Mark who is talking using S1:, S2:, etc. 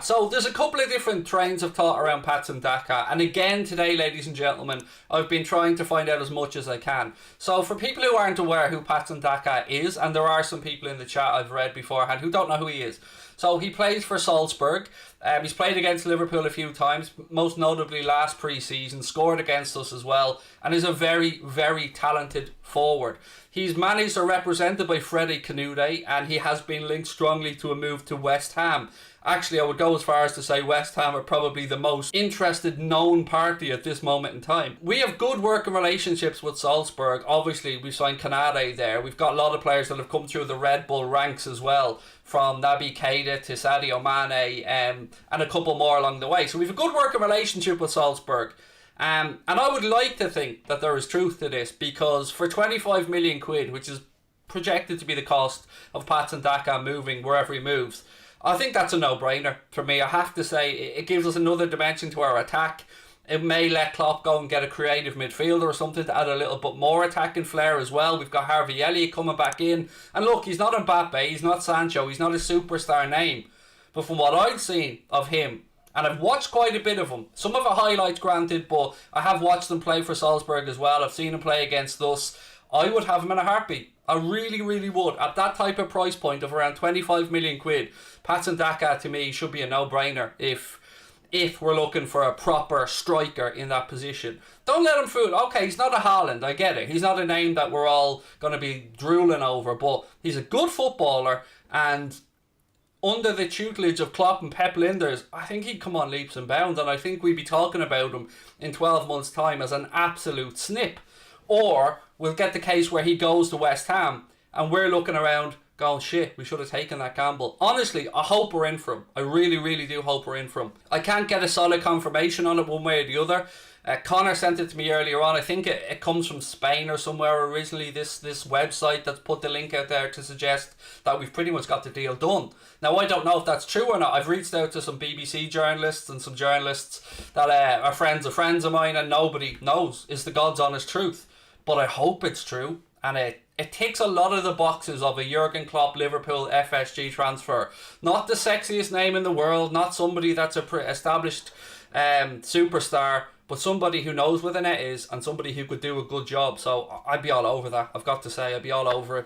S1: So there's a couple of different trains of thought around Patson Daka, and again today, ladies and gentlemen, I've been trying to find out as much as I can. So for people who aren't aware who Patson Daka is, and there are some people in the chat I've read beforehand who don't know who he is. So he plays for Salzburg. He's played against Liverpool a few times, most notably last pre-season, scored against us as well, and is a very, very talented forward. He's managed or represented by Freddie Canude, and he has been linked strongly to a move to West Ham. Actually, I would go as far as to say West Ham are probably the most interested known party at this moment in time. We have good working relationships with Salzburg. Obviously, we've signed Canade there. We've got a lot of players that have come through the Red Bull ranks as well, from Naby Keita to Sadio Mane, and a couple more along the way. So we have a good working relationship with Salzburg. And I would like to think that there is truth to this, because for 25 million quid, which is projected to be the cost of Patson Daka moving wherever he moves, I think that's a no-brainer for me. I have to say, it gives us another dimension to our attack. It may let Klopp go and get a creative midfielder or something to add a little bit more attacking flair as well. We've got Harvey Elliott coming back in. And look, he's not Mbappe, he's not Sancho, he's not a superstar name. But from what I've seen of him, and I've watched quite a bit of him, some of it highlights granted, but I have watched him play for Salzburg as well. I've seen him play against us. I would have him in a heartbeat. I really, really would. At that type of price point of around 25 million quid, Patson Daka to me should be a no-brainer if we're looking for a proper striker in that position. Don't let him fool. Okay, he's not a Haaland, I get it. He's not a name that we're all going to be drooling over, but he's a good footballer, and under the tutelage of Klopp and Pep Linders, I think he'd come on leaps and bounds, and I think we'd be talking about him in 12 months' time as an absolute snip. Or we'll get the case where he goes to West Ham and we're looking around going, shit, we should have taken that gamble. Honestly, I hope we're in for him. I really, really do hope we're in for him. I can't get a solid confirmation on it one way or the other. Connor sent it to me earlier on. I think it comes from Spain or somewhere originally, this website that's put the link out there to suggest that we've pretty much got the deal done. Now, I don't know if that's true or not. I've reached out to some BBC journalists and some journalists that are friends of mine, and nobody knows. It's the God's honest truth. But I hope it's true, and it ticks a lot of the boxes of a Jurgen Klopp Liverpool FSG transfer. Not the sexiest name in the world, not somebody that's a established superstar, but somebody who knows where the net is and somebody who could do a good job. So I'd be all over that. I've got to say, I'd be all over it.